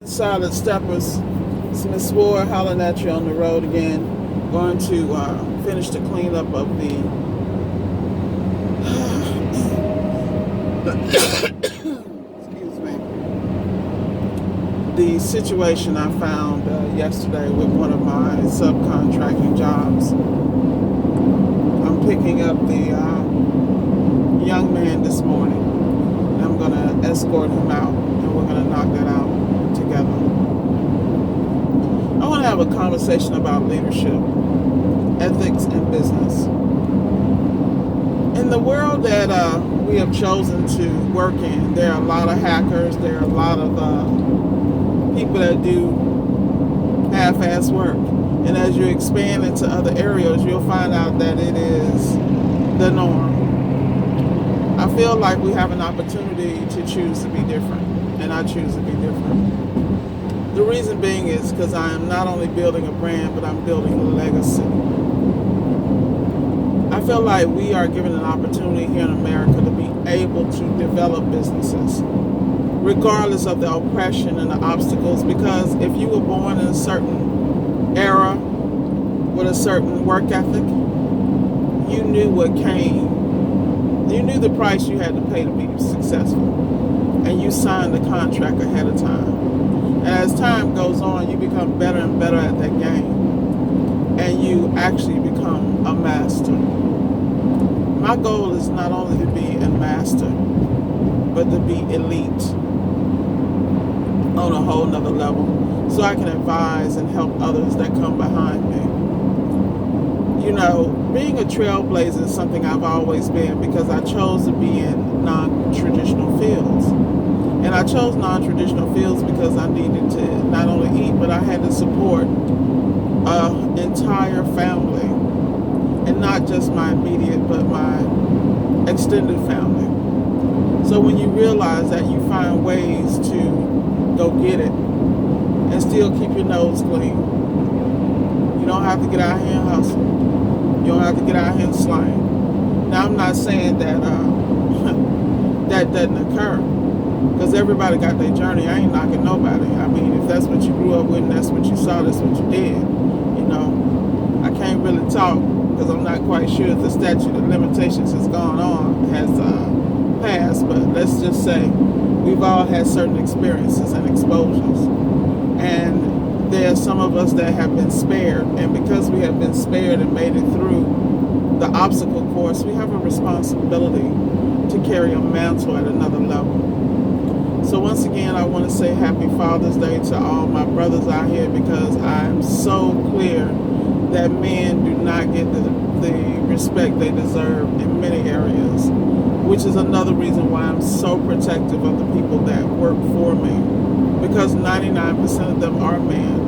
Solid Steppers. It's Miss Ward hollering at you on the road again. Going to finish the cleanup of the excuse me, the situation I found yesterday with one of my subcontracting jobs. I'm picking up the young man this morning. And I'm going to escort him out, and we're going to knock that out together. I want to have a conversation about leadership, ethics, and business. In the world that we have chosen to work in, there are a lot of hackers, there are a lot of people that do half-ass work. And as you expand into other areas, you'll find out that it is the norm. I feel like we have an opportunity to choose to be different, and I choose to be different. The reason being is because I am not only building a brand, but I'm building a legacy. I feel like we are given an opportunity here in America to be able to develop businesses, regardless of the oppression and the obstacles, because if you were born in a certain era with a certain work ethic, you knew what came. You knew the price you had to pay to be successful, and you signed the contract ahead of time. And as time goes on, you become better and better at that game, and you actually become a master. My goal is not only to be a master, but to be elite on a whole nother level, so I can advise and help others that come behind me. You know, being a trailblazer is something I've always been, because I chose to be in non-traditional fields. And I chose non-traditional fields because I needed to not only eat, but I had to support an entire family. And not just my immediate, but my extended family. So when you realize that, you find ways to go get it and still keep your nose clean. You don't have to get out here and hustle. You don't have to get out here and slang. Now, I'm not saying that that doesn't occur, because everybody got their journey. I ain't knocking nobody. I mean, if that's what you grew up with and that's what you saw, that's what you did. You know, I can't really talk because I'm not quite sure if the statute of limitations has passed, but let's just say we've all had certain experiences and exposures. And there are some of us that have been spared, and because we have been spared and made it through the obstacle course, we have a responsibility to carry a mantle at another level. So once again, I want to say Happy Father's Day to all my brothers out here, because I am so clear that men do not get the respect they deserve in many areas, which is another reason why I'm so protective of the people that work for me, because 99% of them are men,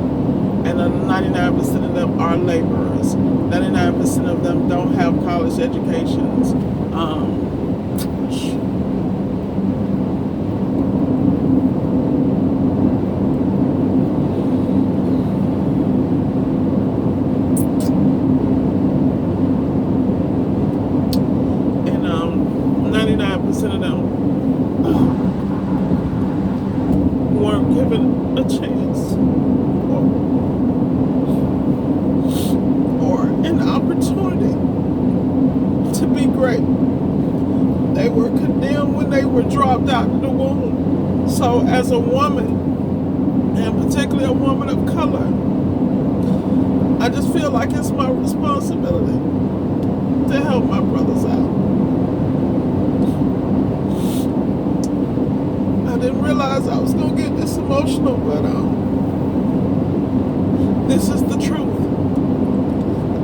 and 99% of them are laborers. 99% of them don't have college educations. And 99% of them weren't given a chance or an opportunity to be great. They were condemned when they were dropped out of the womb. So as a woman, and particularly a woman of color, I just feel like it's my responsibility to help my brothers out. I didn't realize I was going to get this emotional, but this is the truth.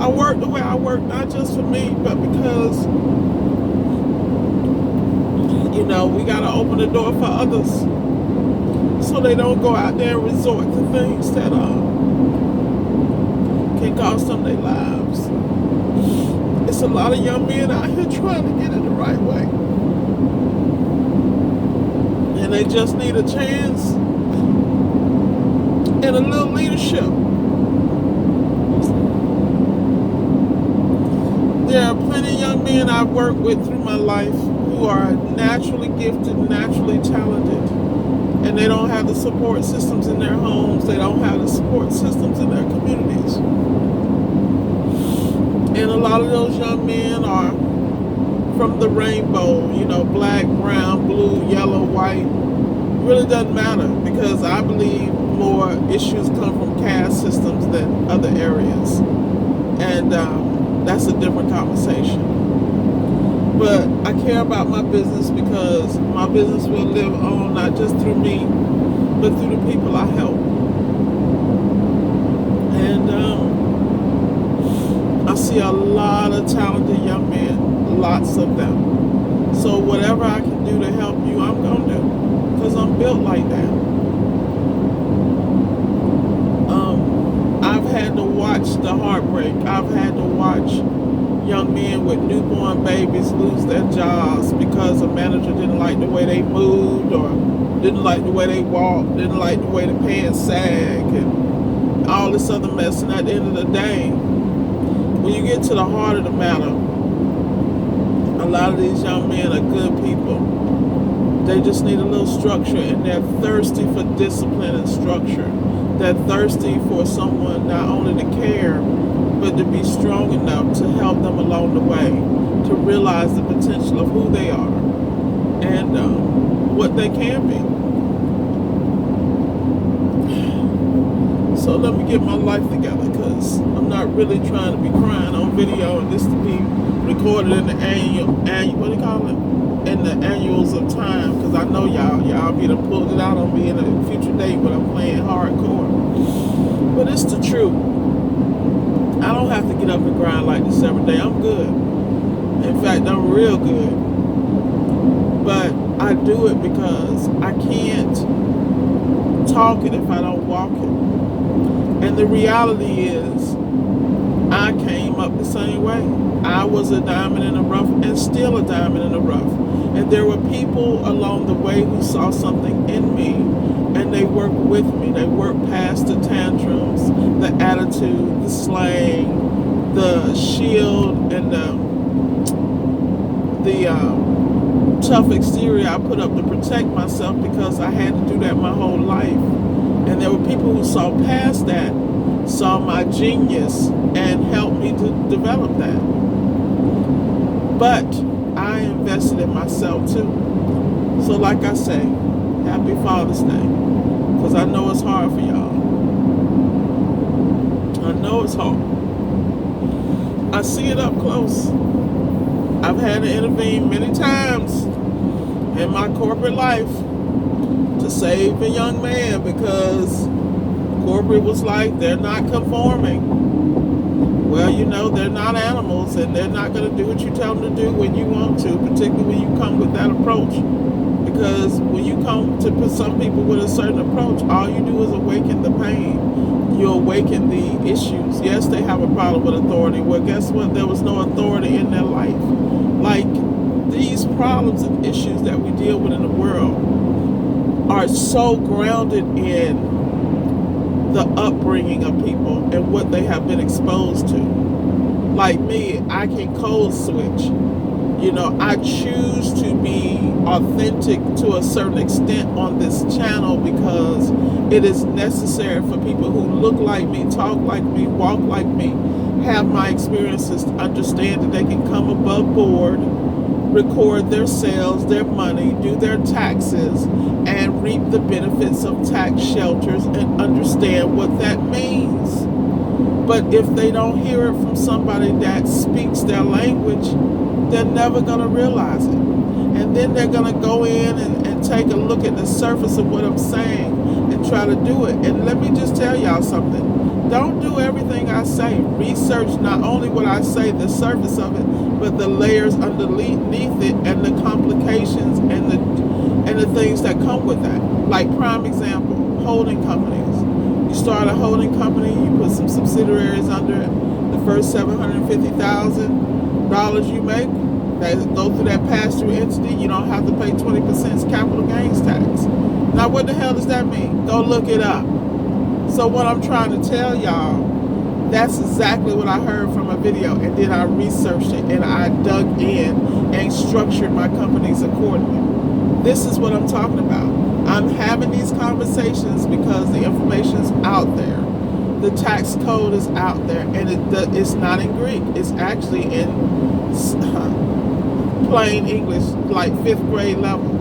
I work the way I work, not just for me, but because, you know, we got to open the door for others so they don't go out there and resort to things that can cost them their lives. It's a lot of young men out here trying to get it the right way, and they just need a chance and a little leadership. There are plenty of young men I've worked with through my life who are naturally gifted, naturally talented, and they don't have the support systems in their homes. They don't have the support systems in their communities. And a lot of those young men are from the rainbow, you know, black, brown, blue, yellow, white. Really doesn't matter, because I believe more issues come from caste systems than other areas. And that's a different conversation. But I care about my business because my business will live on not just through me, but through the people I help. And I see a lot of talented young men, lots of them. So whatever I can do to help you, I'm going to do, because I'm built like that. I've had to watch the heartbreak. I've had to watch young men with newborn babies lose their jobs because a manager didn't like the way they moved, or didn't like the way they walked, didn't like the way the pants sag, and all this other mess. And at the end of the day, when you get to the heart of the matter, a lot of these young men are good people. They just need a little structure, and they're thirsty for discipline and structure. They're thirsty for someone not only to care, but to be strong enough to help them along the way, to realize the potential of who they are and what they can be. So let me get my life together, because I'm not really trying to be crying on video and this to be recorded in the annual what do you call it? In the annuals of time, because I know y'all be done pulled it out on me in a future date when I'm playing hardcore. But it's the truth. I don't have to get up and grind like this every day. I'm good. In fact, I'm real good. But I do it because I can't talk it if I don't walk it. And the reality is, I came up the same way. I was a diamond in the rough, and still a diamond in the rough. And there were people along the way who saw something in me, and they worked with me. They worked past the tantrums, the attitude, the slang, the shield, and the tough exterior I put up to protect myself, because I had to do that my whole life. And there were people who saw past that, saw my genius, and helped me to develop that. But I invested in myself too. So like I say, happy Father's Day, because I know it's hard for y'all. I know it's hard. I see it up close. I've had to intervene many times in my corporate life to save a young man, because corporate was like, they're not conforming. Well, you know, they're not animals, and they're not going to do what you tell them to do when you want to, particularly when you come with that approach. Because when you come to some people with a certain approach, all you do is awaken the pain. You awaken the issues. Yes, they have a problem with authority. Well, guess what? There was no authority in their life. Like, these problems and issues that we deal with in the world are so grounded in the upbringing of people and what they have been exposed to. Like me, I can code switch. You know, I choose to be authentic to a certain extent on this channel, because it is necessary for people who look like me, talk like me, walk like me, have my experiences, to understand that they can come above board, record their sales, their money, do their taxes, and reap the benefits of tax shelters, and understand what that means. But if they don't hear it from somebody that speaks their language, they're never going to realize it. And then they're going to go in and take a look at the surface of what I'm saying and try to do it. And let me just tell y'all something. Don't do everything I say. Research not only what I say, the surface of it, but the layers underneath it, and the complications and the things that come with that. Like, prime example, holding companies. You start a holding company, you put some subsidiaries under it. The first $750,000 you make, that go through that pass-through entity, you don't have to pay 20% capital gains tax. Now, what the hell does that mean? Go look it up. So what I'm trying to tell y'all, that's exactly what I heard from a video, and then I researched it, and I dug in and structured my companies accordingly. This is what I'm talking about. I'm having these conversations because the information's out there. The tax code is out there, and it's not in Greek. It's actually in plain English, like 5th grade level.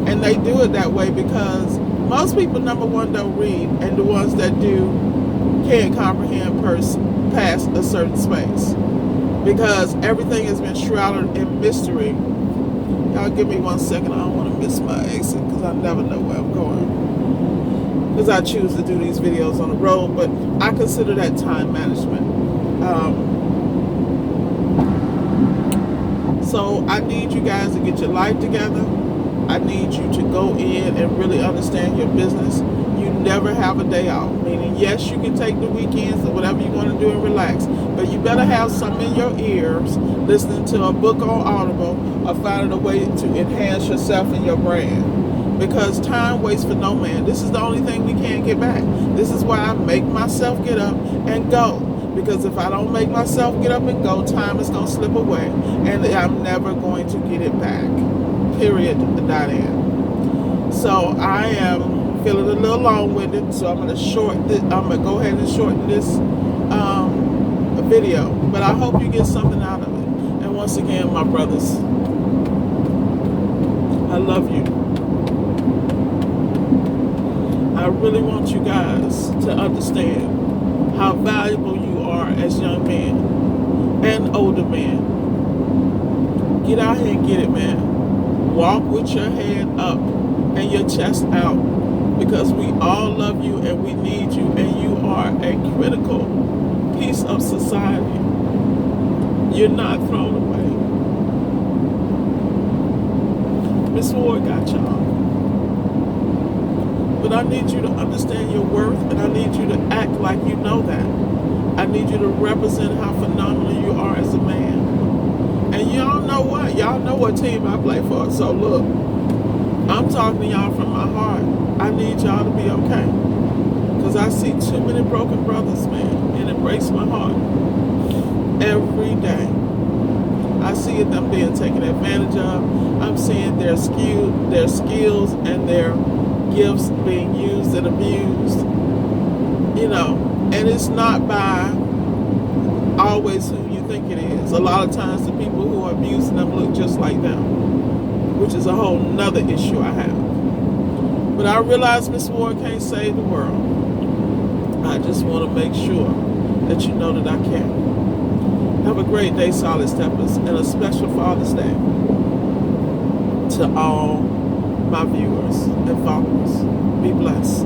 And they do it that way because most people, number one, don't read, and the ones that do can't comprehend past a certain space because everything has been shrouded in mystery. Y'all give me 1 second. I don't want to miss my exit because I never know where I'm going. Because I choose to do these videos on the road, but I consider that time management. So I need you guys to get your life together. I need you to go in and really understand your business. You never have a day off. Meaning, yes, you can take the weekends or whatever you want to do and relax, but you better have something in your ears, listening to a book on Audible, or finding a way to enhance yourself and your brand. Because time waits for no man. This is the only thing we can't get back. This is why I make myself get up and go. Because if I don't make myself get up and go, time is going to slip away, and I'm never going to get it back. Period. End. So I am feeling a little long-winded, so I'm going to go ahead and shorten this video. But I hope you get something out of it. And once again, my brothers, I love you. I really want you guys to understand how valuable you are as young men and older men. Get out here and get it, man. Walk with your head up and your chest out, because we all love you and we need you, and you are a critical piece of society. You're not thrown away. Miss Ward got y'all. But I need you to understand your worth, and I need you to act like you know that. I need you to represent how phenomenal you are as a man. And y'all know what? Y'all know what team I play for. So look, I'm talking to y'all from my heart. I need y'all to be okay. Because I see too many broken brothers, man, and it breaks my heart. Every day. I see them being taken advantage of. I'm seeing their skills and their gifts being used and abused, and it's not by always who you think it is. A lot of times the people who are abusing them look just like them, which is a whole nother issue I have. But I realize Miss Ward can't save the world. I just want to make sure that you know that I can. Have a great day, Solid Steppers, and a special Father's Day to all my viewers and followers. Be blessed.